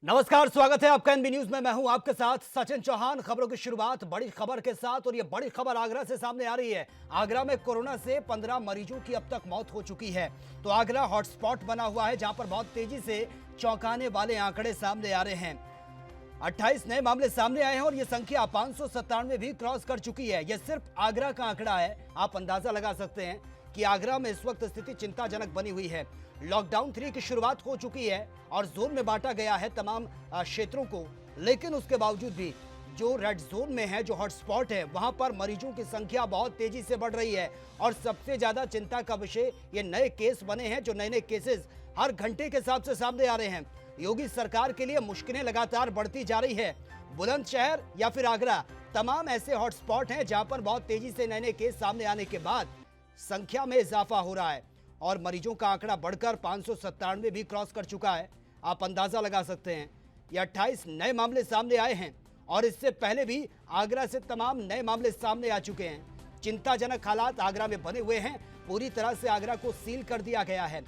नमस्कार, स्वागत है आपका एनबी न्यूज में। मैं हूं आपके साथ सचिन चौहान। खबरों की शुरुआत बड़ी खबर के साथ, और ये बड़ी खबर आगरा से सामने आ रही है। आगरा में कोरोना से 15 मरीजों की अब तक मौत हो चुकी है। तो आगरा हॉटस्पॉट बना हुआ है, जहां पर बहुत तेजी से चौंकाने वाले आंकड़े सामने आ रहे हैं। 28 नए मामले सामने आए हैं और यह संख्या 597 भी क्रॉस कर चुकी है। यह सिर्फ आगरा का आंकड़ा है। आप अंदाजा लगा सकते हैं कि आगरा में इस वक्त स्थिति चिंताजनक बनी हुई है। लॉकडाउन 3 की शुरुआत हो चुकी है और जोन में बांटा गया है तमाम क्षेत्रों को, लेकिन उसके बावजूद भी जो रेड जोन में है, जो हॉटस्पॉट है, वहां पर मरीजों की संख्या बहुत तेजी से बढ़ रही है। और सबसे ज्यादा चिंता का विषय ये नए केस बने हैं, जो नए नए केसेस हर घंटे के हिसाब से सामने आ रहे हैं। योगी सरकार के लिए मुश्किलें लगातार बढ़ती जा रही है। बुलंदशहर या फिर आगरा, तमाम ऐसे हॉटस्पॉट हैं जहां पर बहुत तेजी से नए नए केस सामने आने के बाद संख्या में इजाफा हो रहा है और मरीजों का आंकड़ा बढ़कर 597 भी क्रॉस कर चुका है। आप अंदाजा लगा सकते हैं ये 28 नए मामले सामने आए हैं और इससे पहले भी आगरा से तमाम नए मामले सामने आ चुके हैं। चिंताजनक हालात आगरा में बने हुए हैं। पूरी तरह से आगरा को सील कर दिया गया है,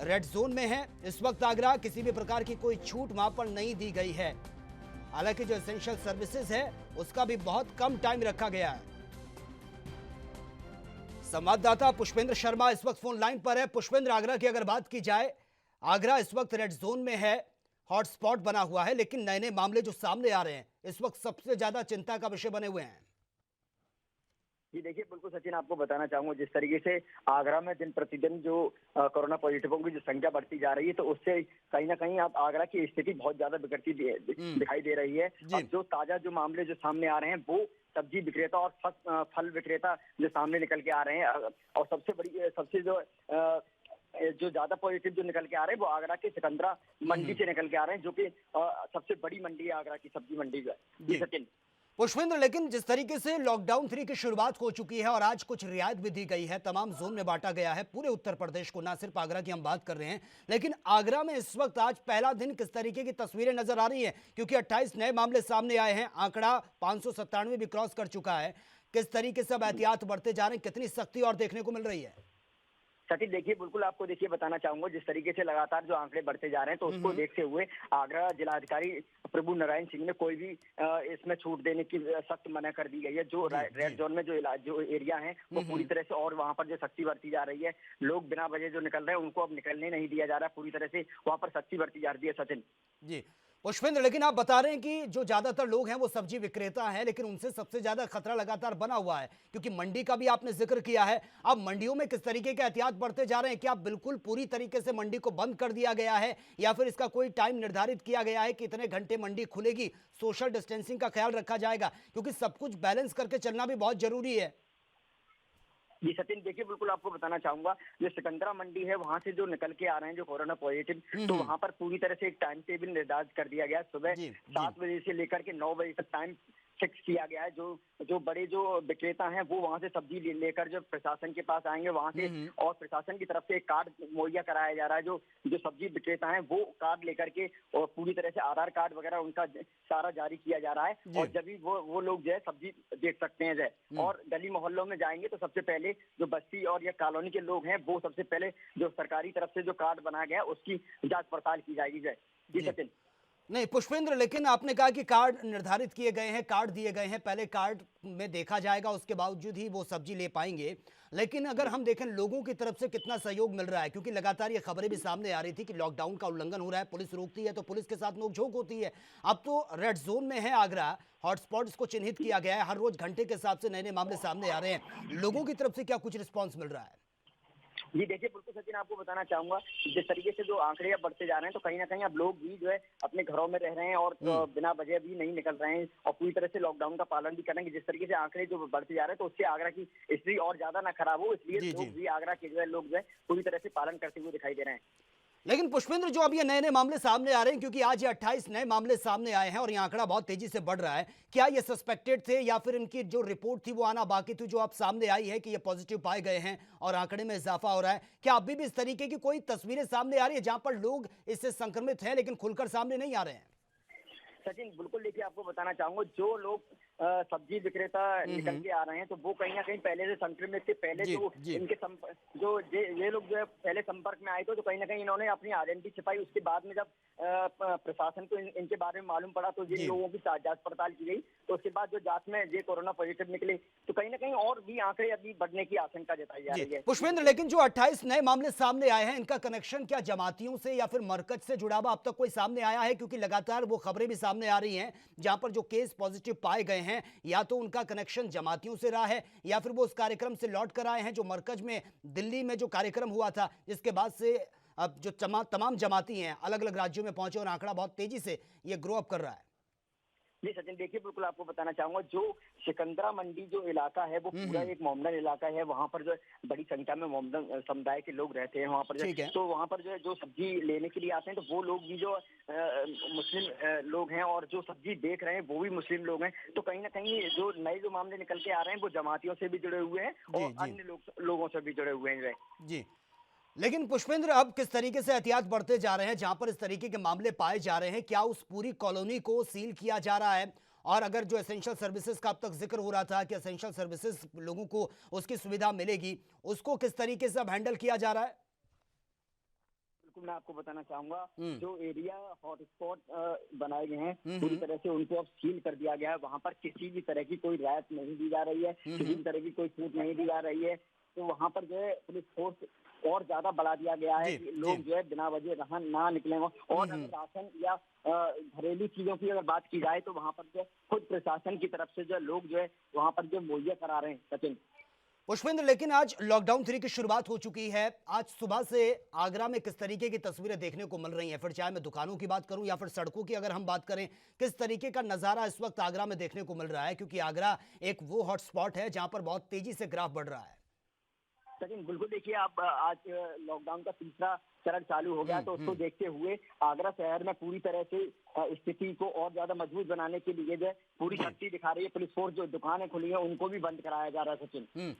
रेड जोन में है इस वक्त आगरा। किसी भी प्रकार की कोई छूट वहां पर नहीं दी गई है। हालांकि जो एसेंशियल सर्विसेज है उसका भी बहुत कम टाइम रखा गया है। संवाददाता पुष्पेंद्र शर्मा इस वक्त फोन लाइन पर है। पुष्पेंद्र, आगरा की अगर बात की जाए, आगरा इस वक्त रेड जोन में है, हॉटस्पॉट बना हुआ है, लेकिन नए नए मामले जो सामने आ रहे हैं इस वक्त सबसे ज्यादा चिंता का विषय बने हुए हैं। जी देखिए, बिल्कुल सचिन, आपको बताना चाहूंगा जिस तरीके से आगरा में दिन प्रतिदिन जो कोरोना पॉजिटिवों की जो संख्या बढ़ती जा रही है, तो उससे कहीं ना कहीं अब आगरा की स्थिति बहुत ज्यादा बिगड़ती दिखाई दे रही है। अब जो ताजा जो मामले जो सामने आ रहे हैं वो सब्जी विक्रेता और फल विक्रेता जो सामने निकल के आ रहे हैं। और सबसे जो ज्यादा पॉजिटिव जो निकल के आ रहे हैं वो आगरा के सिकंदरा मंडी से निकल के आ रहे हैं, जो कि सबसे बड़ी मंडी है आगरा की सब्जी मंडी जो है। जी सचिन। पुष्पेंद्र, लेकिन जिस तरीके से लॉकडाउन 3 की शुरुआत हो चुकी है और आज कुछ रियायत भी दी गई है, तमाम जोन में बांटा गया है पूरे उत्तर प्रदेश को, ना सिर्फ आगरा की हम बात कर रहे हैं, लेकिन आगरा में इस वक्त आज पहला दिन किस तरीके की तस्वीरें नजर आ रही हैं? क्योंकि 28 नए मामले सामने आए हैं, आंकड़ा 597 भी क्रॉस कर चुका है। किस तरीके से अब एहतियात बढ़ते जा रहे हैं, कितनी सख्ती और देखने को मिल रही है? सचिन देखिए, बिल्कुल आपको देखिए बताना चाहूंगा, जिस तरीके से लगातार जो आंकड़े बढ़ते जा रहे हैं, तो उसको देखते हुए आगरा जिलाधिकारी प्रभु नारायण सिंह ने कोई भी इसमें छूट देने की सख्त मना कर दी गई है। जो रेड जोन में जो एरिया है वो पूरी तरह से, और वहां पर जो सख्ती बरती जा रही है, लोग बिना वजह जो निकल रहे हैं उनको अब निकलने नहीं दिया जा रहा है। पूरी तरह से वहां पर सख्ती बरती जा रही है। सचिन जी पुष्पेंद्र, लेकिन आप बता रहे हैं कि जो ज्यादातर लोग हैं वो सब्जी विक्रेता हैं, लेकिन उनसे सबसे ज्यादा खतरा लगातार बना हुआ है, क्योंकि मंडी का भी आपने जिक्र किया है। अब मंडियों में किस तरीके के एहतियात बढ़ते जा रहे हैं? क्या बिल्कुल पूरी तरीके से मंडी को बंद कर दिया गया है, या फिर इसका कोई टाइम निर्धारित किया गया है कि इतने घंटे मंडी खुलेगी, सोशल डिस्टेंसिंग का ख्याल रखा जाएगा? क्योंकि सब कुछ बैलेंस करके चलना भी बहुत जरूरी है। जी सचिन देखिए, बिल्कुल आपको बताना चाहूंगा, जो सिकंदरा मंडी है वहां से जो निकल के आ रहे हैं जो कोरोना पॉजिटिव, तो वहां पर पूरी तरह से एक टाइम टेबल निर्धारित कर दिया गया। सुबह 7 बजे से लेकर के 9 बजे तक टाइम फिक्स किया गया है। जो बड़े जो विक्रेता हैं वो वहां से सब्जी लेकर जो प्रशासन के पास आएंगे वहां से, और प्रशासन की तरफ से एक कार्ड मुहैया कराया जा रहा है। जो सब्जी विक्रेता हैं वो कार्ड लेकर के, और पूरी तरह से आधार कार्ड वगैरह उनका सारा जारी किया जा रहा है। और जब भी वो लोग जो है सब्जी देख सकते हैं जय, और गली मोहल्लों में जाएंगे तो सबसे पहले जो बस्ती और या कॉलोनी के लोग हैं वो सबसे पहले जो सरकारी तरफ से जो कार्ड बनाया गया उसकी जांच पड़ताल की जाएगी जय। जी सचिन। नहीं पुष्पेंद्र, लेकिन आपने कहा कि कार्ड निर्धारित किए गए हैं, कार्ड दिए गए हैं, पहले कार्ड में देखा जाएगा, उसके बावजूद ही वो सब्जी ले पाएंगे। लेकिन अगर हम देखें लोगों की तरफ से कितना सहयोग मिल रहा है, क्योंकि लगातार ये खबरें भी सामने आ रही थी कि लॉकडाउन का उल्लंघन हो रहा है, पुलिस रोकती है तो पुलिस के साथ नोकझोंक होती है। अब तो रेड जोन में है आगरा, हॉटस्पॉट इसको चिन्हित किया गया है, हर रोज घंटे के हिसाब से नए नए मामले सामने आ रहे हैं। लोगों की तरफ से क्या कुछ रिस्पॉन्स मिल रहा है? जी देखिए, बिल्कुल सचिन, आपको बताना चाहूंगा, जिस तरीके से जो आंकड़े अब बढ़ते जा रहे हैं, तो कहीं ना कहीं अब लोग भी जो है अपने घरों में रह रहे हैं और बिना वजह भी नहीं निकल रहे हैं, और पूरी तरह से लॉकडाउन का पालन भी करेंगे। जिस तरीके से आंकड़े जो बढ़ते जा रहे हैं, तो उससे आगरा की स्थिति और ज्यादा ना खराब हो, इसलिए लोग भी आगरा के जो है लोग जो है पूरी तरह से पालन करते हुए दिखाई दे रहे हैं। लेकिन पुष्पेंद्र, जो अब ये नए नए मामले सामने आ रहे हैं, क्योंकि आज ये 28 नए मामले सामने आए हैं और ये आंकड़ा बहुत तेजी से बढ़ रहा है, क्या ये सस्पेक्टेड थे या फिर इनकी जो रिपोर्ट थी वो आना बाकी थी, जो अब सामने आई है कि ये पॉजिटिव पाए गए हैं और आंकड़े में इजाफा हो रहा है? क्या अभी भी इस तरीके की कोई तस्वीरें सामने आ रही है जहां पर लोग इससे संक्रमित हैं लेकिन खुलकर सामने नहीं आ रहे हैं? सचिन बिल्कुल, देखिए आपको बताना चाहूंगा, जो लोग सब्जी विक्रेता निकल के आ रहे हैं तो वो कहीं ना कहीं पहले से संक्रमित थे। पहले जो इनके ये लोग जो है पहले संपर्क में आए थे, तो कहीं ना कहीं इन्होंने अपनी आइडेंटिटी छिपाई। उसके बाद में जब प्रशासन को इनके बारे में मालूम पड़ा तो जिन लोगों की जांच पड़ताल की गई, तो उसके बाद जो जांच में ये कोरोना पॉजिटिव निकले, तो कहीं ना कहीं और भी आंकड़े अभी बढ़ने की आशंका जताई जा रही है। पुष्पेंद्र, लेकिन जो 28 नए मामले सामने आए हैं, इनका कनेक्शन क्या जमातियों से या फिर मरकज से जुड़ा हुआ अब तक कोई सामने आया है? क्योंकि लगातार वो खबरें भी सामने आ रही हैं जहां पर जो केस पॉजिटिव पाए गए हैं, या तो उनका कनेक्शन जमातियों से रहा है या फिर वो उस कार्यक्रम से लौट कर आए हैं जो मरकज में दिल्ली में जो कार्यक्रम हुआ था, जिसके बाद से अब जो तमाम जमाती हैं अलग अलग राज्यों में पहुंचे और आंकड़ा बहुत तेजी से ये ग्रो अप कर रहा है। जी सचिन, देखिए बिल्कुल आपको बताना चाहूंगा, जो सिकंदरा मंडी जो इलाका है वो पूरा एक मोमडन इलाका है। वहाँ पर जो है बड़ी संख्या में मोमडन समुदाय के लोग रहते हैं वहाँ पर जो तो वहाँ पर जो है जो सब्जी लेने के लिए आते हैं, तो वो लोग भी जो मुस्लिम लोग हैं और जो सब्जी देख रहे हैं वो भी मुस्लिम लोग हैं। तो कहीं ना कहीं जो नए जो मामले निकल के आ रहे हैं वो जमातियों से भी जुड़े हुए हैं और अन्य लोगों से भी जुड़े हुए हैं। जी, लेकिन पुष्पेंद्र, अब किस तरीके से एहतियात बढ़ते जा रहे हैं जहां पर इस तरीके के मामले पाए जा रहे हैं? क्या उस पूरी कॉलोनी को सील किया जा रहा है? और अगर जो एसेंशियल सर्विसेज का अब तक जिक्र हो रहा था कि एसेंशियल सर्विसेज लोगों को उसकी सुविधा मिलेगी, उसको किस तरीके से अब हैंडल किया जा रहा है? बिल्कुल, मैं आपको बताना चाहूंगा, जो एरिया हॉटस्पॉट बनाए गए हैं पूरी तरह से उनको अब सील कर दिया गया है। वहाँ पर किसी भी तरह की कोई रियायत नहीं दी जा रही है, किसी भी तरह की कोई छूट नहीं दी जा रही है। तो वहाँ पर जो है पुलिस फोर्स और ज्यादा बढ़ा दिया गया है कि लोग जो है बिना वजह ना निकले। और अगर राशन या घरेलू चीजों की अगर बात की जाए तो वहाँ पर जो खुद प्रशासन की तरफ से जो लोग जो है वहाँ पर जो मुहैया करा रहे हैं। सचिन, पुष्पेंद्र, लेकिन आज लॉकडाउन 3 की शुरुआत हो चुकी है। आज सुबह से आगरा में किस तरीके की तस्वीरें देखने को मिल रही हैं? फिर चाहे मैं दुकानों की बात करूं या फिर सड़कों की अगर हम बात करें, किस तरीके का नजारा इस वक्त आगरा में देखने को मिल रहा है? क्योंकि आगरा एक वो हॉटस्पॉट है जहां पर बहुत तेजी से ग्राफ बढ़ रहा है। सचिन बिल्कुल, देखिए आप आज लॉकडाउन का तीसरा चरण चालू हो गया, तो उसको देखते हुए आगरा शहर में पूरी तरह से स्थिति को और ज्यादा मजबूत बनाने के लिए जो पूरी शक्ति दिखा रही है पुलिस फोर्स। जो दुकानें खुली है उनको भी बंद कराया जा रहा है। सचिन,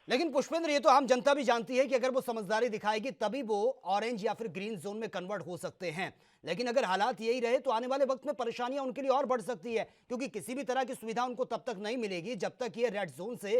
लेकिन पुष्पेंद्र, ये तो आम जनता भी जानती है कि अगर वो समझदारी दिखाएगी तभी वो ऑरेंज या फिर ग्रीन जोन में कन्वर्ट हो सकते हैं। लेकिन अगर हालात यही रहे तो आने वाले वक्त में परेशानियां उनके लिए और बढ़ सकती है, क्योंकि किसी भी तरह की सुविधा उनको तब तक नहीं मिलेगी जब तक ये रेड जोन से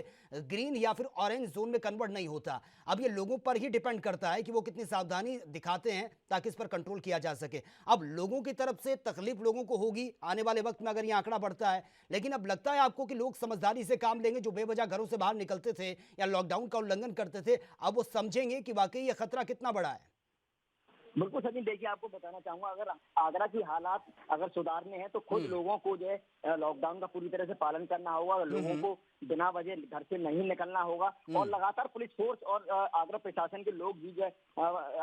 ग्रीन या फिर ऑरेंज जोन में कन्वर्ट नहीं होता। अब ये लोगों पर ही डिपेंड करता है कि वो कितनी सावधानी दिखाते हैं ताकि इस पर कंट्रोल किया जा सके। अब लोगों की तरफ से तकलीफ लोगों को होगी आने वाले वक्त में अगर ये आंकड़ा बढ़ता है, लेकिन अब लगता है आपको कि लोग समझदारी से काम लेंगे? जो बेवजह घरों से बाहर निकलते थे या लॉकडाउन का उल्लंघन करते थे, अब वो समझेंगे कि वाकई ये खतरा कितना बड़ा है। बिल्कुल सचिन, देखिए आपको बताना चाहूंगा, अगर आगरा की हालात अगर सुधारने हैं तो खुद लोगों को जो है लॉकडाउन का पूरी तरह से पालन करना होगा। लोगों को बिना वजह घर से नहीं निकलना होगा और लगातार पुलिस फोर्स और आगरा प्रशासन के लोग भी जो है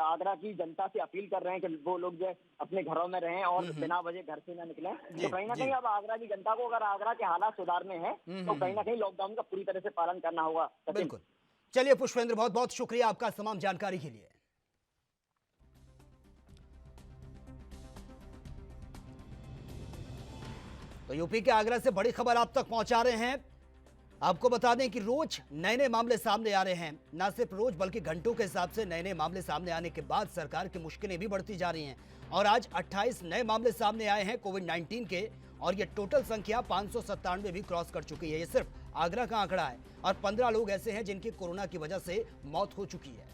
आगरा की जनता से अपील कर रहे हैं कि वो लोग जो है अपने घरों में रहें और बिना वजह घर से न निकलें। तो कहीं ना कहीं अब आगरा की जनता को अगर आगरा के हालात सुधारने हैं तो कहीं ना कहीं लॉकडाउन का पूरी तरह से पालन करना होगा। बिल्कुल। चलिए पुष्पेंद्र, बहुत बहुत शुक्रिया आपका तमाम जानकारी के लिए। तो यूपी के आगरा से बड़ी खबर आप तक पहुंचा रहे हैं। आपको बता दें कि रोज नए नए मामले सामने आ रहे हैं। ना सिर्फ रोज बल्कि घंटों के हिसाब से नए नए मामले सामने आने के बाद सरकार की मुश्किलें भी बढ़ती जा रही हैं। और आज 28 नए मामले सामने आए हैं कोविड-19 के, और ये टोटल संख्या 597 भी क्रॉस कर चुकी है। ये सिर्फ आगरा का आंकड़ा है और 15 लोग ऐसे हैं जिनकी कोरोना की वजह से मौत हो चुकी है।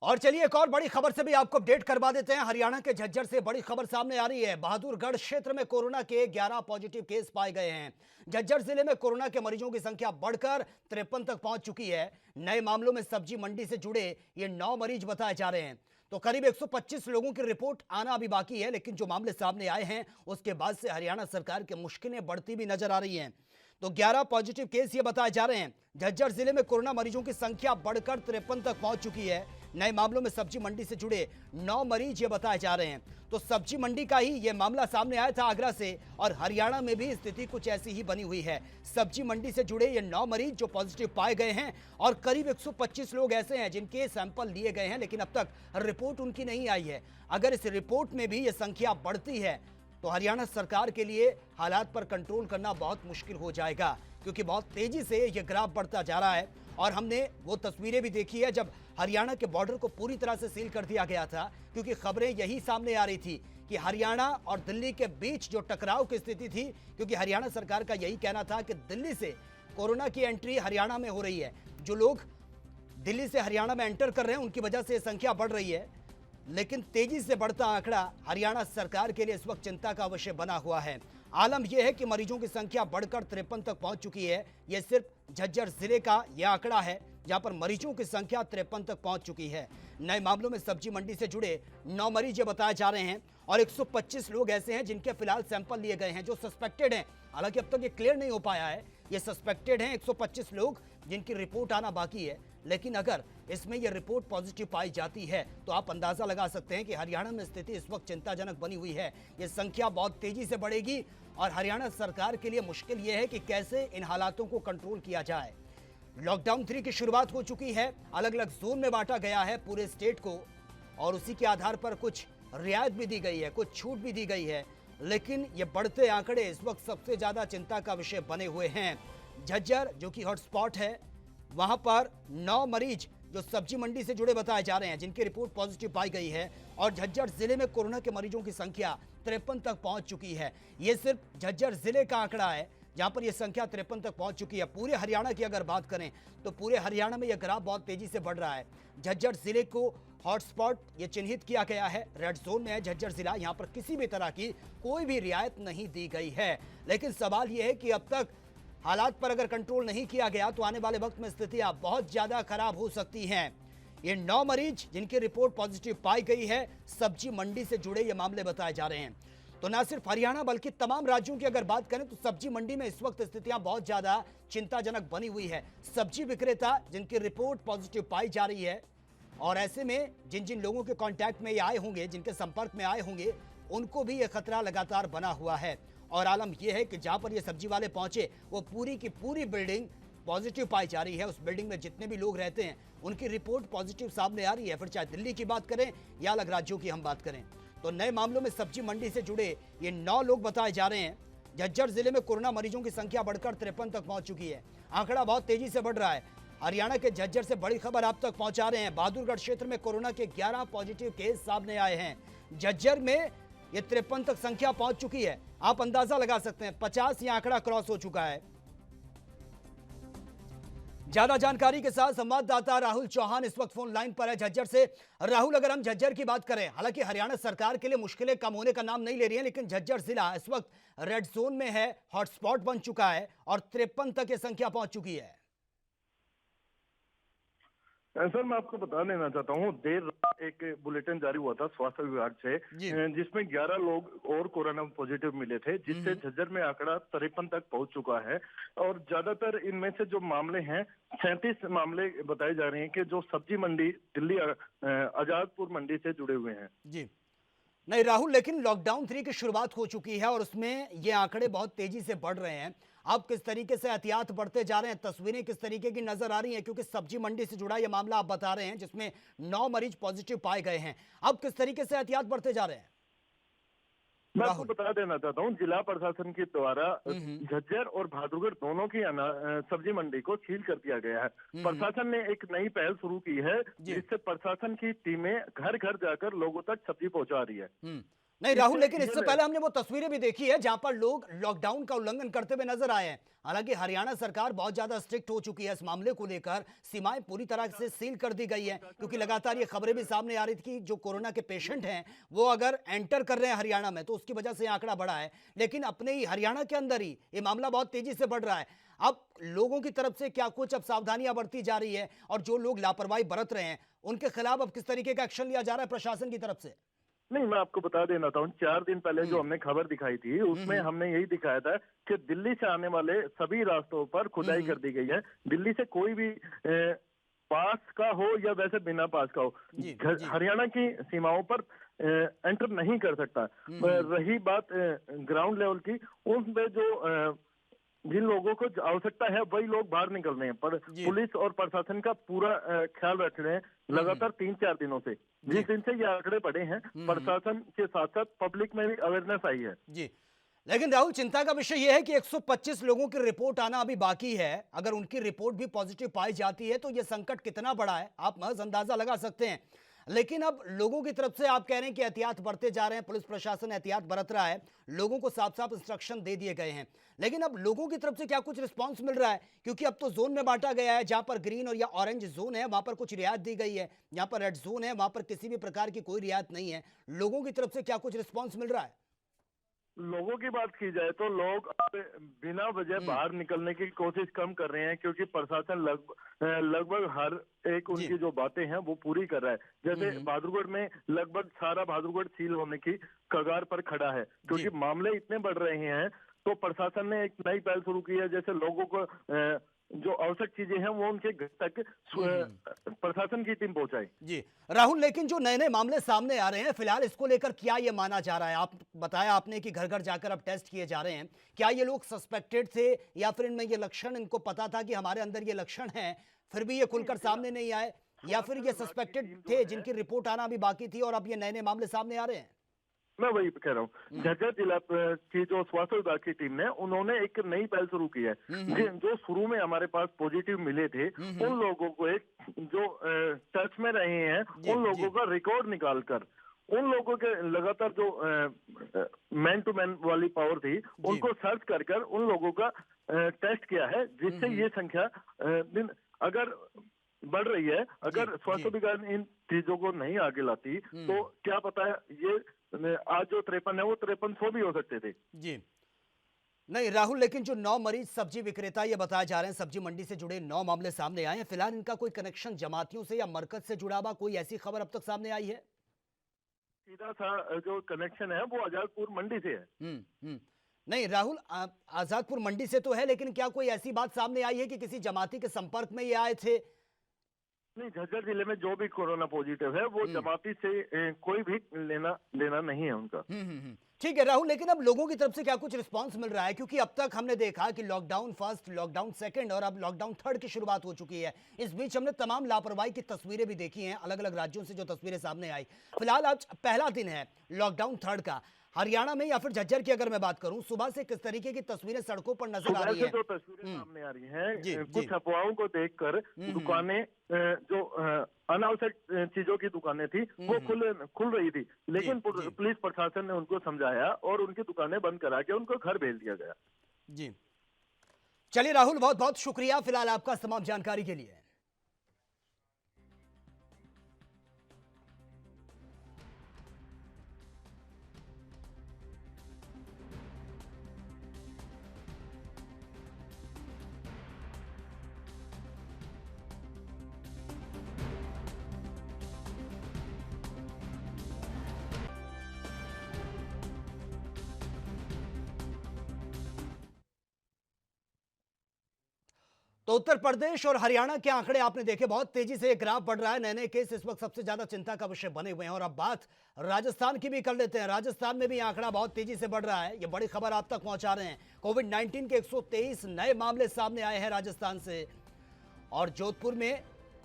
और चलिए एक और बड़ी खबर से भी आपको अपडेट करवा देते हैं। हरियाणा के झज्जर से बड़ी खबर सामने आ रही है। बहादुरगढ़ क्षेत्र में कोरोना के 11 पॉजिटिव केस पाए गए हैं। झज्जर जिले में कोरोना के मरीजों की संख्या बढ़कर 53 तक पहुंच चुकी है। नए मामलों में सब्जी मंडी से जुड़े ये 9 मरीज बताए जा रहे हैं। तो करीब 125 लोगों की रिपोर्ट आना अभी बाकी है, लेकिन जो मामले सामने आए हैं उसके बाद से हरियाणा सरकार की मुश्किलें बढ़ती भी नजर आ रही हैं। तो 11 पॉजिटिव केस ये बताए जा रहे हैं। झज्जर जिले में कोरोना मरीजों की संख्या बढ़कर 53 तक पहुंच चुकी है। नए मामलों में सब्जी मंडी से जुड़े 9 मरीज ये बताए जा रहे हैं। तो सब्जी मंडी का ही ये मामला सामने आया था आगरा से, और हरियाणा में भी स्थिति कुछ ऐसी ही बनी हुई है। सब्जी मंडी से जुड़े ये 9 मरीज जो पॉजिटिव पाए गए हैं, और करीब 125 लोग ऐसे हैं जिनके सैंपल लिए गए हैं, लेकिन अब तक रिपोर्ट उनकी नहीं आई है। अगर इस रिपोर्ट में भी ये संख्या बढ़ती है तो हरियाणा सरकार के लिए हालात पर कंट्रोल करना बहुत मुश्किल हो जाएगा, क्योंकि बहुत तेजी से ये ग्राफ बढ़ता जा रहा है। और हमने वो तस्वीरें भी देखी है जब हरियाणा के बॉर्डर को पूरी तरह से सील कर दिया गया था, क्योंकि खबरें यही सामने आ रही थी कि हरियाणा और दिल्ली के बीच जो टकराव की स्थिति थी, क्योंकि हरियाणा सरकार का यही कहना था कि दिल्ली से कोरोना की एंट्री हरियाणा में हो रही है, जो लोग दिल्ली से हरियाणा में एंटर कर रहे हैं उनकी वजह से संख्या बढ़ रही है। लेकिन तेजी से बढ़ता आंकड़ा हरियाणा सरकार के लिए इस वक्त चिंता का विषय बना हुआ है। आलम यह है कि मरीजों की संख्या बढ़कर 53 तक पहुंच चुकी है। यह सिर्फ झज्जर जिले का यह आंकड़ा है जहां पर मरीजों की संख्या 53 तक पहुंच चुकी है। नए मामलों में सब्जी मंडी से जुड़े 9 मरीज ये बताए जा रहे हैं और 125 लोग ऐसे हैं जिनके फिलहाल सैंपल लिए गए हैं जो सस्पेक्टेड हैं। हालांकि अब तक ये क्लियर नहीं हो पाया है, ये सस्पेक्टेड हैं 125 लोग जिनकी रिपोर्ट आना बाकी है। लेकिन अगर इसमें यह रिपोर्ट पॉजिटिव पाई जाती है तो आप अंदाजा लगा सकते हैं कि हरियाणा में स्थिति इस वक्त चिंताजनक बनी हुई है। यह संख्या बहुत तेजी से बढ़ेगी और हरियाणा सरकार के लिए मुश्किल यह है कि कैसे इन हालातों को कंट्रोल किया जाए। लॉकडाउन 3 की शुरुआत हो चुकी है, अलग अलग जोन में बांटा गया है पूरे स्टेट को और उसी के आधार पर कुछ रियायत भी दी गई है, कुछ छूट भी दी गई है। लेकिन ये बढ़ते आंकड़े इस वक्त सबसे ज्यादा चिंता का विषय बने हुए हैं। झज्जर जो कि हॉटस्पॉट है, वहां पर 9 मरीज जो सब्जी मंडी से जुड़े बताए जा रहे हैं जिनकी रिपोर्ट पॉजिटिव पाई गई है और झज्जर जिले में कोरोना के मरीजों की संख्या 53 तक पहुंच चुकी है। यह सिर्फ झज्जर जिले का आंकड़ा है जहां पर यह संख्या 53 तक पहुंच चुकी है। पूरे हरियाणा की अगर बात करें तो पूरे हरियाणा में यह ग्राफ बहुत तेजी से बढ़ रहा है। झज्जर जिले को हॉटस्पॉट ये चिन्हित किया गया है, रेड जोन में है झज्जर जिला। यहां पर किसी भी तरह की कोई भी रियायत नहीं दी गई है। लेकिन सवाल यह है कि अब तक हालात पर अगर कंट्रोल नहीं किया गया तो आने वाले वक्त में स्थितियां बहुत ज्यादा खराब हो सकती हैं। ये 9 मरीज जिनकी रिपोर्ट पॉजिटिव पाई गई है, सब्जी मंडी से जुड़े ये मामले बताए जा रहे हैं। तो ना सिर्फ हरियाणा बल्कि तमाम राज्यों की अगर बात करें तो सब्जी मंडी में इस वक्त स्थितियां बहुत ज्यादा चिंताजनक बनी हुई है। सब्जी विक्रेता जिनकी रिपोर्ट पॉजिटिव पाई जा रही है और ऐसे में जिन जिन लोगों के कांटेक्ट में ये आए होंगे, जिनके संपर्क में आए होंगे, उनको भी ये खतरा लगातार बना हुआ है। और आलम यह है कि जहां पर ये सब्जी वाले पहुंचे वो पूरी की पूरी बिल्डिंग पॉजिटिव पाई जा रही है। उस बिल्डिंग में जितने भी लोग रहते हैं उनकी रिपोर्ट पॉजिटिव सामने आ रही है। फिर चाहे दिल्ली की बात करें या अलग राज्यों की हम बात करें, तो नए मामलों में सब्जी मंडी से जुड़े ये 9 लोग बताए जा रहे हैं। झज्जर जिले में कोरोना मरीजों की संख्या बढ़कर 53 तक पहुंच चुकी है। आंकड़ा बहुत तेजी से बढ़ रहा है। हरियाणा के झज्जर से बड़ी खबर आप तक पहुंचा रहे हैं। बहादुरगढ़ क्षेत्र में कोरोना के 11 पॉजिटिव केस सामने आए हैं। झज्जर में ये 53 तक संख्या पहुंच चुकी है। आप अंदाजा लगा सकते हैं 50 ये आंकड़ा क्रॉस हो चुका है। ज्यादा जानकारी के साथ संवाददाता राहुल चौहान इस वक्त फोन लाइन पर है झज्जर से। राहुल, अगर हम झज्जर की बात करें, हालांकि हरियाणा सरकार के लिए मुश्किलें कम होने का नाम नहीं ले रही हैं, लेकिन झज्जर जिला इस वक्त रेड जोन में है, हॉटस्पॉट बन चुका है और 53 तक ये संख्या पहुंच चुकी है। सर, मैं आपको बता देना चाहता हूँ, देर रात एक बुलेटिन जारी हुआ था स्वास्थ्य विभाग से जिसमें 11 लोग और कोरोना पॉजिटिव मिले थे, जिससे झज्जर में आंकड़ा 53 तक पहुंच चुका है। और ज्यादातर इनमें से जो मामले हैं 37 मामले बताए जा रहे हैं कि जो सब्जी मंडी दिल्ली आजादपुर मंडी से जुड़े हुए हैं। जी नहीं राहुल, लेकिन लॉकडाउन 3 की शुरुआत हो चुकी है और उसमें ये आंकड़े बहुत तेजी से बढ़ रहे हैं। आप किस तरीके से एहतियात बढ़ते जा रहे हैं, तस्वीरें किस तरीके की नजर आ रही हैं, क्योंकि सब्जी मंडी से जुड़ा ये मामला आप बता रहे हैं जिसमें 9 मरीज पॉजिटिव पाए गए हैं। आप किस तरीके से एहतियात बढ़ते जा रहे हैं? मैं आपको बता देना चाहता हूँ, जिला प्रशासन के द्वारा झज्जर और बहादुरगढ़ दोनों की सब्जी मंडी को सील कर दिया गया है। प्रशासन ने एक नई पहल शुरू की है जिससे प्रशासन की टीमें घर घर जाकर लोगों तक सब्जी पहुंचा रही है। नहीं राहुल, लेकिन इससे पहले हमने वो तस्वीरें भी देखी है जहां पर लोग लॉकडाउन का उल्लंघन करते हुए नजर आए हैं। हालांकि हरियाणा सरकार बहुत ज्यादा स्ट्रिक्ट हो चुकी है इस मामले को लेकर, सीमाएं पूरी तरह से सील कर दी गई है, क्योंकि लगातार ये खबरें भी सामने आ रही थी कि जो कोरोना के पेशेंट हैं वो अगर एंटर कर रहे हैं हरियाणा में तो उसकी वजह से आंकड़ा बढ़ा है। लेकिन अपने ही हरियाणा के अंदर ही ये मामला बहुत तेजी से बढ़ रहा है। अब लोगों की तरफ से क्या कुछ अब सावधानियां बरती जा रही है और जो लोग लापरवाही बरत रहे हैं उनके खिलाफ अब किस तरीके का एक्शन लिया जा रहा है प्रशासन की तरफ से? नहीं, मैं आपको बता देना था, 4 दिन पहले जो हमने खबर दिखाई थी उसमें हमने यही दिखाया था कि दिल्ली से आने वाले सभी रास्तों पर खुदाई कर दी गई है। दिल्ली से कोई भी पास का हो या वैसे बिना पास का हो हरियाणा की सीमाओं पर एंटर नहीं कर सकता। रही बात ग्राउंड लेवल की, उसमें जो जिन लोगों को आवश्यकता है वही लोग बाहर निकल रहे हैं, पर पुलिस और प्रशासन का पूरा ख्याल रख रहे हैं लगातार 3-4 दिनों से। जिस दिन से ये आंकड़े बढ़े हैं प्रशासन के साथ साथ पब्लिक में भी अवेयरनेस आई है। जी लेकिन राहुल, चिंता का विषय यह है कि 125 लोगों की रिपोर्ट आना अभी बाकी है। अगर उनकी रिपोर्ट भी पॉजिटिव पाई जाती है तो यह संकट कितना बड़ा है आप महज अंदाजा लगा सकते हैं। लेकिन अब लोगों की तरफ से आप कह रहे हैं कि एहतियात बरते जा रहे हैं, पुलिस प्रशासन एहतियात बरत रहा है, लोगों को साफ साफ इंस्ट्रक्शन दे दिए गए हैं। लेकिन अब लोगों की तरफ से क्या कुछ रिस्पांस मिल रहा है? क्योंकि अब तो जोन में बांटा गया है, जहां पर ग्रीन और या ऑरेंज जोन है वहां पर कुछ रियायत दी गई है, जहां पर रेड जोन है वहां पर किसी भी प्रकार की कोई रियायत नहीं है। लोगों की तरफ से क्या कुछ रिस्पॉन्स मिल रहा है? लोगों की बात की जाए तो लोग अब बिना वजह बाहर निकलने की कोशिश कम कर रहे हैं, क्योंकि प्रशासन लगभग हर एक उनकी जो बातें हैं वो पूरी कर रहा है। जैसे बहादुरगढ़ में लगभग सारा बहादुरगढ़ सील होने की कगार पर खड़ा है, क्योंकि मामले इतने बढ़ रहे हैं। तो प्रशासन ने एक नई पहल शुरू की है, जैसे लोगों को जो आवश्यक चीजें हैं वो उनके घर तक प्रशासन की टीम पहुंचाए। जी राहुल, लेकिन जो नए नए मामले सामने आ रहे हैं फिलहाल, इसको लेकर क्या ये माना जा रहा है? आप बताया आपने कि घर घर जाकर अब टेस्ट किए जा रहे हैं। क्या ये लोग सस्पेक्टेड थे या फिर इनमें ये लक्षण, इनको पता था कि हमारे अंदर ये लक्षण हैं, फिर भी ये खुलकर सामने नहीं आए, या फिर ये सस्पेक्टेड थे जिनकी रिपोर्ट आना अभी बाकी थी और अब ये नए नए मामले सामने आ रहे हैं? मैं वही कह रहा हूँ, झज्जर जिला की जो स्वास्थ्य विभाग की टीम ने उन्होंने एक नई पहल शुरू की है। जो शुरू में हमारे पास पॉजिटिव मिले थे उन लोगों को, एक जो टच में रहे हैं उन लोगों का रिकॉर्ड निकालकर, उन लोगों के लगातार जो मैन टू मैन वाली पावर थी उनको सर्च कर उन लोगों का टेस्ट किया है, जिससे ये संख्या दिन अगर बढ़ रही है। अगर स्वास्थ्य विभाग इन चीजों को नहीं आगे लाती तो क्या पता है ये आज जो 53 है वो 5300 भी हो सकते थे। जी नहीं राहुल, लेकिन जो 9 मरीज सब्जी विक्रेता ये बताए जा रहे हैं, सब्जी मंडी से जुड़े 9 मामले सामने आए हैं, फिलहाल इनका कोई कनेक्शन जमातियों से या मरकज से जुड़ा हुआ कोई ऐसी खबर अब तक सामने आई है? सीधा सा जो कनेक्शन है वो आजादपुर मंडी से है। नहीं राहुल, आजादपुर मंडी से तो है, लेकिन क्या कोई ऐसी बात सामने आई है कि किसी जमाती के संपर्क में ये आए थे? नहीं, झज्जर जिले में जो भी कोरोना पॉजिटिव है वो जमाती से कोई भी लेना देना नहीं है उनका। ठीक है राहुल, लेकिन अब लोगों की तरफ से क्या कुछ रिस्पांस मिल रहा है? क्योंकि अब तक हमने देखा कि लॉकडाउन फर्स्ट, लॉकडाउन सेकंड और अब लॉकडाउन थर्ड की शुरुआत हो चुकी है। इस बीच हमने तमाम लापरवाही की तस्वीरें भी देखी हैं, अलग अलग राज्यों से जो तस्वीरें सामने आई। फिलहाल आज पहला दिन है लॉकडाउन थर्ड का। हरियाणा में या फिर झज्जर की अगर मैं बात करूं, सुबह से किस तरीके की तस्वीरें सड़कों पर नजर आ रही हैं? जो तस्वीरें सामने आ रही हैं, कुछ अफवाहों को देखकर दुकानें, जो अनावश्यक चीजों की दुकानें थी वो खुल रही थी, लेकिन पुलिस प्रशासन ने उनको समझाया और उनकी दुकानें बंद करा के उनको घर भेज दिया गया। जी चलिए राहुल, बहुत बहुत शुक्रिया फिलहाल आपका तमाम जानकारी के लिए। तो उत्तर प्रदेश और हरियाणा के आंकड़े आपने देखे, बहुत तेजी से ग्राफ बढ़ रहा है। नए नए केस इस वक्त सबसे ज्यादा चिंता का विषय बने हुए हैं। और अब बात राजस्थान की भी कर लेते हैं। राजस्थान में भी आंकड़ा बहुत तेजी से बढ़ रहा है, ये बड़ी खबर आप तक पहुंचा रहे हैं। कोविड-19 के 123 नए मामले सामने आए हैं राजस्थान से, और जोधपुर में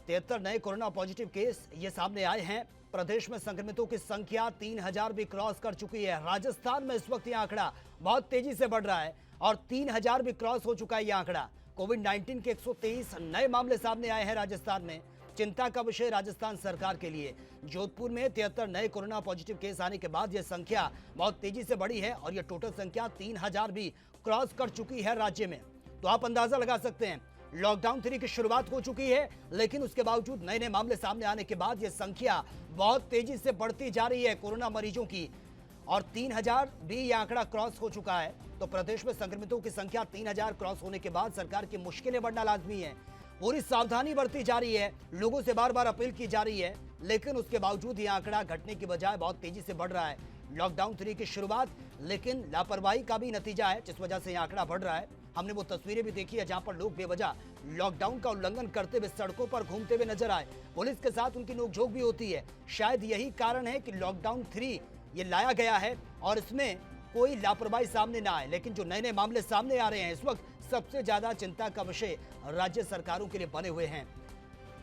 73 नए कोरोना पॉजिटिव केस ये सामने आए हैं। प्रदेश में संक्रमितों की संख्या 3000 भी क्रॉस कर चुकी है। राजस्थान में इस वक्त ये आंकड़ा बहुत तेजी से बढ़ रहा है और 3000 भी क्रॉस हो चुका है ये आंकड़ा। कोविड-19 के 123 नए मामले सामने आए हैं राजस्थान में। चिंता का विषय राजस्थान सरकार के लिए। जोधपुर में 73 नए कोरोना पॉजिटिव केस आने के बाद यह संख्या बहुत तेजी से बढ़ी है और यह टोटल संख्या 3000 भी क्रॉस कर चुकी है राज्य में। तो आप अंदाजा लगा सकते हैं, लॉकडाउन 3 की शुरुआत हो चुकी है, लेकिन उसके बावजूद नए नए मामले सामने आने के बाद यह संख्या बहुत तेजी से बढ़ती जा रही है कोरोना मरीजों की, और 3000 भी यह आंकड़ा क्रॉस हो चुका है। तो प्रदेश में संक्रमितों की संख्या 3000 क्रॉस होने के बाद सरकार की मुश्किलें बढ़ना लाजमी है। पूरी सावधानी बरती जा रही है, लोगों से बार बार अपील की जा रही है, लेकिन उसके बावजूद यह आंकड़ा घटने की बजाय बहुत तेजी से बढ़ रहा है। लॉकडाउन 3 की शुरुआत, लेकिन लापरवाही का भी नतीजा है जिस वजह से यह आंकड़ा बढ़ रहा है। हमने वो तस्वीरें भी देखी है जहां पर लोग बेवजह लॉकडाउन का उल्लंघन करते हुए सड़कों पर घूमते हुए नजर आए। पुलिस के साथ उनकी नोकझोंक भी होती है। शायद यही कारण है कि लॉकडाउन 3 ये लाया गया है और इसमें कोई लापरवाही सामने ना आए। लेकिन जो नए नए मामले सामने आ रहे हैं, इस वक्त सबसे ज्यादा चिंता का विषय राज्य सरकारों के लिए बने हुए हैं।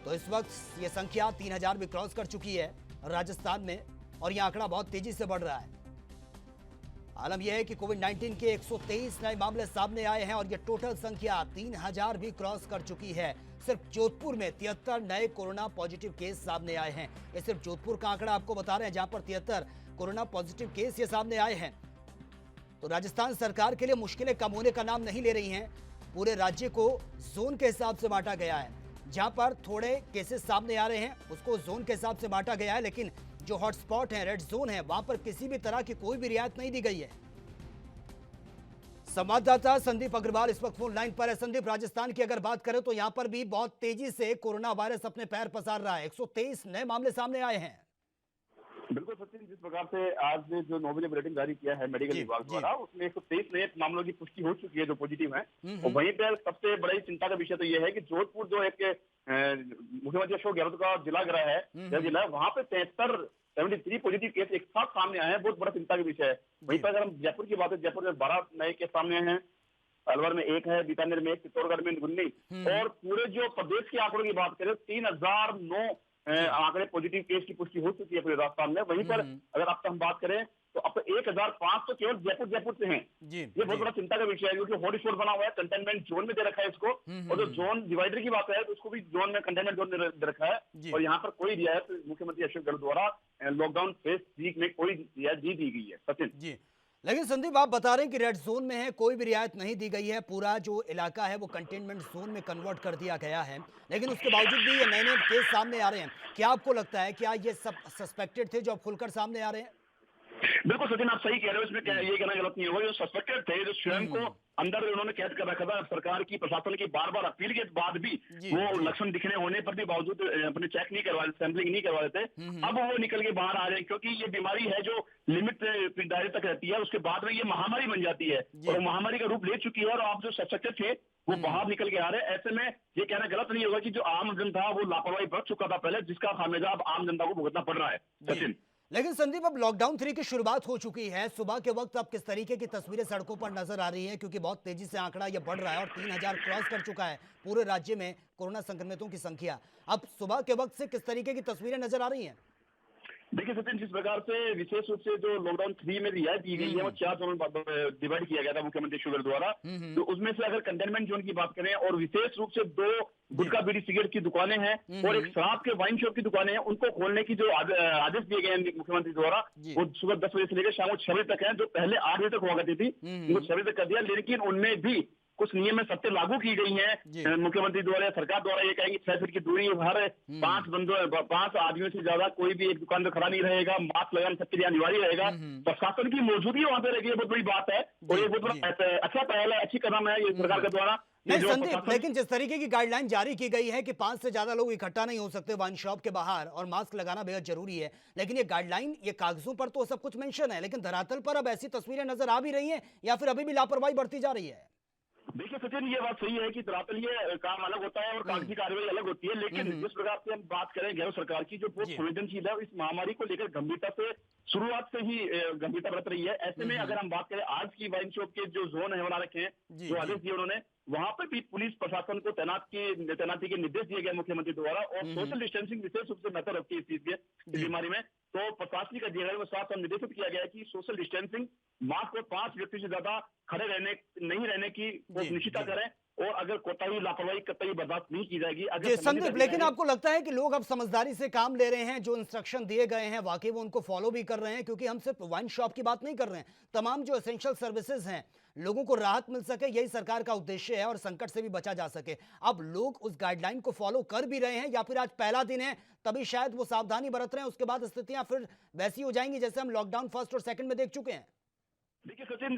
तो इस वक्त ये संख्या 3000 भी क्रॉस कर चुकी है राजस्थान में और यह आंकड़ा बहुत तेजी से बढ़ रहा है। आलम यह है कि कोविड-19 के 123 नए मामले सामने आए हैं और ये टोटल संख्या 3000 भी क्रॉस कर चुकी है। सिर्फ जोधपुर में 73 नए कोरोना पॉजिटिव केस सामने आए हैं। ये सिर्फ जोधपुर का आंकड़ा आपको बता रहे हैं, जहां पर 73 कोरोना पॉजिटिव केस ये सामने आए हैं। तो राजस्थान सरकार के लिए मुश्किलें कम होने का नाम नहीं ले रही हैं। पूरे राज्य को जोन के हिसाब से बांटा गया है। जहां पर थोड़े केसेस सामने आ रहे हैं उसको जोन के हिसाब से बांटा गया है, लेकिन जो हॉटस्पॉट है, रेड जोन है, वहां पर किसी भी तरह की कोई भी रियायत नहीं दी गई है। संवाददाता संदीप अग्रवाल इस वक्त फोन लाइन पर है। संदीप, राजस्थान की अगर बात करें तो यहां पर भी बहुत तेजी से कोरोना वायरस अपने पैर पसार रहा है। 123 नए मामले सामने आए हैं। बिल्कुल सचिन, जिस प्रकार से आज ने जो 9 बजे बुलेटिन जारी किया है मेडिकल विभाग द्वारा, उसमें 123 नए मामलों की पुष्टि हो चुकी है जो पॉजिटिव है। और वहीं पर सबसे बड़ी चिंता का विषय तो यह है कि जोधपुर जो एक मुख्यमंत्री अशोक गहलोत का जिला ग्रह है, जिला वहां पे 73 पॉजिटिव केस एक साथ सामने आए हैं। बहुत बड़ा चिंता का विषय है। वहीं पर अगर हम जयपुर की बात है, जयपुर में 12 नए केस सामने आए हैं, अलवर में 1 है, बीकानेर में 1, चित्तौड़गढ़ में 19 और पूरे जो प्रदेश के आंकड़ों की बात करें 3009 आंकड़े पॉजिटिव केस की पुष्टि हो चुकी है पूरे राजस्थान में। वहीं पर अगर आपसे हम बात करें तो अब 1500 केवल जयपुर से हैं। ये बहुत बड़ा चिंता का विषय है, क्योंकि हॉटस्पॉट बना हुआ है, कंटेनमेंट जोन में दे रखा है इसको। और जो जोन डिवाइडर की बात है तो उसको भी जोन में कंटेनमेंट जोन में दे रखा है। और यहाँ पर कोई रियायत मुख्यमंत्री अशोक गहलोत द्वारा लॉकडाउन फेज 3 में कोई रियायत दी गई है। सचिन जी, लेकिन संदीप आप बता रहे हैं कि रेड जोन में है, कोई भी रियायत नहीं दी गई है, पूरा जो इलाका है वो कंटेनमेंट जोन में कन्वर्ट कर दिया गया है, लेकिन उसके बावजूद भी ये नए केस सामने आ रहे हैं। क्या आपको लगता है क्या ये सब सस्पेक्टेड थे जो अब खुलकर सामने आ रहे हैं? बिल्कुल सचिन, आप सही कह रहे हो। इसमें ये कहना गलत नहीं होगा। जो सस्पेक्टेड थे, जो स्वयं को अंदर उन्होंने कैद कर रखा था, सरकार की प्रशासन की बार बार अपील के बाद भी वो लक्षण दिखने होने पर भी बावजूद अपने चेक नहीं करवा रहे, सैंपलिंग नहीं करवा रहे थे, अब वो निकल के बाहर आ रहे हैं। क्योंकि ये बीमारी है जो लिमिट दायरे तक रहती है, उसके बाद में ये महामारी बन जाती है और महामारी का रूप ले चुकी है। और आप जो सस्पेक्टेड थे वो बाहर निकल के आ रहे हैं। ऐसे में ये कहना गलत नहीं होगा कि जो आम जनता वो लापरवाही बरत चुका था पहले, जिसका खामियाजा अब आम जनता को भुगतना पड़ रहा है। सचिन, लेकिन संदीप अब लॉकडाउन 3 की शुरुआत हो चुकी है। सुबह के वक्त अब किस तरीके की तस्वीरें सड़कों पर नजर आ रही है, क्योंकि बहुत तेजी से आंकड़ा ये बढ़ रहा है और 3000 क्रॉस कर चुका है पूरे राज्य में कोरोना संक्रमितों की संख्या। अब सुबह के वक्त से किस तरीके की तस्वीरें नजर आ रही हैं? देखिए सचिन, जिस प्रकार से विशेष रूप से जो लॉकडाउन 3 में रियायत दी गई है वो 4 जोन में डिवाइड किया गया था मुख्यमंत्री शुगर द्वारा। तो उसमें से अगर कंटेनमेंट जोन की बात करें और विशेष रूप से 2 गुटखा बीड़ी सिगरेट की दुकानें हैं और एक शराब के वाइन शॉप की दुकानें हैं, उनको खोलने की जो आदेश दिए गए हैं मुख्यमंत्री द्वारा, वो सुबह 10 बजे से लेकर शाम को 6 बजे तक है। जो पहले 8 बजे तक हुआ करती थी उनको 6 बजे तक कर दिया, लेकिन उनमें भी कुछ नियम में सत्य लागू की गई है मुख्यमंत्री द्वारा, सरकार द्वारा। ये कहेंगे 6 फीट की दूरी, हर 5 आदमियों से ज्यादा कोई भी एक दुकान पर खड़ा नहीं रहेगा, मास्क लगाना सबके लिए अनिवार्य रहेगा, प्रशासन की मौजूदगी वहां पे रहेगी। ये बहुत बड़ी बात है और ये बहुत बड़ा अच्छा पहल है, अच्छी कदम है ये सरकार के द्वारा। नहीं संदीप, लेकिन जिस तरीके की गाइडलाइन जारी की गई है कि 5 से ज्यादा लोग इकट्ठा नहीं हो सकते वाइन शॉप के बाहर और मास्क लगाना बेहद जरूरी है, लेकिन ये गाइडलाइन, ये कागजों पर तो सब कुछ मेंशन है, लेकिन धरातल पर अब ऐसी तस्वीरें नजर आ भी रही हैं या फिर अभी भी लापरवाही बढ़ती जा रही है? देखिए सचिन, ये बात सही है कि धरातल ये काम अलग होता है और कागजी कार्रवाई अलग होती है, लेकिन जिस प्रकार से हम बात करें गैर सरकार की जो बहुत संवेदनशील है, इस महामारी को लेकर गंभीरता से शुरुआत से ही गंभीरता बरत रही है। ऐसे में अगर हम बात करें आज की वाइन शॉप के जो जोन है बना रखे हैं, जो आदेश दिए उन्होंने, वहां पर भी पुलिस प्रशासन को तैनाती के निर्देश दिए गए मुख्यमंत्री द्वारा। और सोशल डिस्टेंसिंग विशेष रूप से महत्व रखती है इस चीज के बीमारी में, तो प्रशासनिक अधिकारियों के साथ निर्देशित किया गया है कि सोशल डिस्टेंसिंग, मास्क और 5 व्यक्ति से ज्यादा खड़े नहीं रहने की निश्चितता करें और अगर कोताही लापरवाही कतई बर्दाश्त नहीं की जाएगी। जी संदीप, लेकिन आपको लगता है कि लोग अब समझदारी से काम ले रहे हैं, जो इंस्ट्रक्शन दिए गए हैं वाकई वो उनको फॉलो भी कर रहे हैं? क्योंकि हम सिर्फ वाइन शॉप की बात नहीं कर रहे हैं, तमाम जो एसेंशियल सर्विसेज हैं, लोगों को राहत मिल सके, यही सरकार का उद्देश्य है और संकट से भी बचा जा सके। अब लोग उस गाइडलाइन को फॉलो कर भी रहे हैं या फिर आज पहला दिन है तभी शायद वो सावधानी बरत रहे हैं, उसके बाद स्थितियां फिर वैसी हो जाएंगी जैसे हम लॉकडाउन फर्स्ट और सेकंड में देख चुके हैं? देखिए सचिन,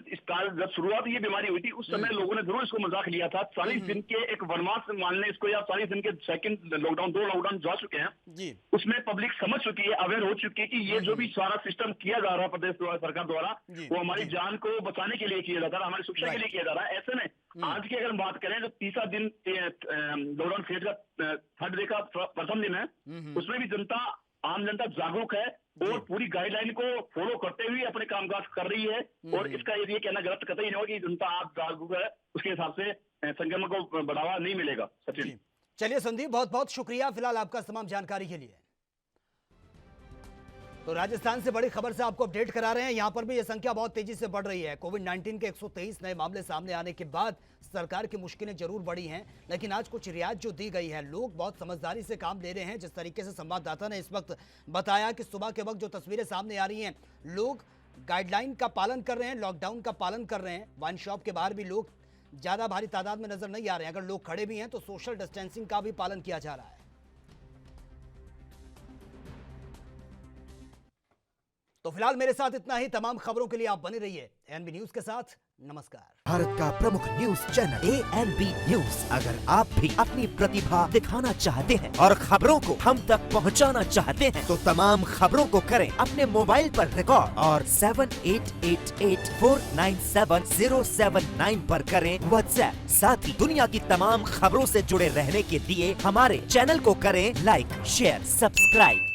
जब शुरुआत ये बीमारी हुई थी उस समय लोगों ने जरूर इसको मजाक लिया था। 40 दिन के एक वनवास मान लें इसको, या 40 दिन के सेकंड लॉकडाउन, 2 लॉकडाउन जा चुके हैं, उसमें पब्लिक समझ चुकी है, अवेयर हो चुकी है कि ये जो भी सारा सिस्टम किया जा रहा है प्रदेश द्वारा, सरकार द्वारा, वो हमारी जान को बचाने के लिए किया जाता है, हमारी सुरक्षा के लिए किया जा रहा है। ऐसे में आज की अगर हम बात करें तो तीसरा दिन लॉकडाउन फेज का 3rd डे का प्रथम दिन है, उसमें भी आम जनता जागरूक है और पूरी गाइडलाइन को फॉलो करते हुए अपने कामकाज कर रही है। और इसका ये कहना गलत कतई नहीं होगा कि जनता आप जागरूक है, उसके हिसाब से संक्रमण को बढ़ावा नहीं मिलेगा। सचिन, चलिए संदीप, बहुत बहुत शुक्रिया फिलहाल आपका तमाम जानकारी के लिए। तो राजस्थान से बड़ी खबर से आपको अपडेट करा रहे हैं। यहां पर भी ये संख्या बहुत तेजी से बढ़ रही है। कोविड-19 के 123 नए मामले सामने आने के बाद सरकार की मुश्किलें जरूर बढ़ी हैं, लेकिन आज कुछ रियायत जो दी गई है, लोग बहुत समझदारी से काम ले रहे हैं। जिस तरीके से संवाददाता ने इस वक्त बताया कि सुबह के वक्त जो तस्वीरें सामने आ रही हैं, लोग गाइडलाइन का पालन कर रहे हैं, लॉकडाउन का पालन कर रहे हैं। वाइन शॉप के बाहर भी लोग ज्यादा भारी तादाद में नजर नहीं आ रहे हैं। अगर लोग खड़े भी हैं तो सोशल डिस्टेंसिंग का भी पालन किया जा रहा है। तो फिलहाल मेरे साथ इतना ही। तमाम खबरों के लिए आप बने रहिए एएनबी न्यूज के साथ। नमस्कार। भारत का प्रमुख न्यूज चैनल एएनबी न्यूज। अगर आप भी अपनी प्रतिभा दिखाना चाहते हैं और खबरों को हम तक पहुंचाना चाहते हैं, तो तमाम खबरों को करें अपने मोबाइल पर रिकॉर्ड और 7888497079 पर करें व्हाट्सएप। साथ ही दुनिया की तमाम खबरों से जुड़े रहने के लिए हमारे चैनल को करें लाइक, शेयर, सब्सक्राइब।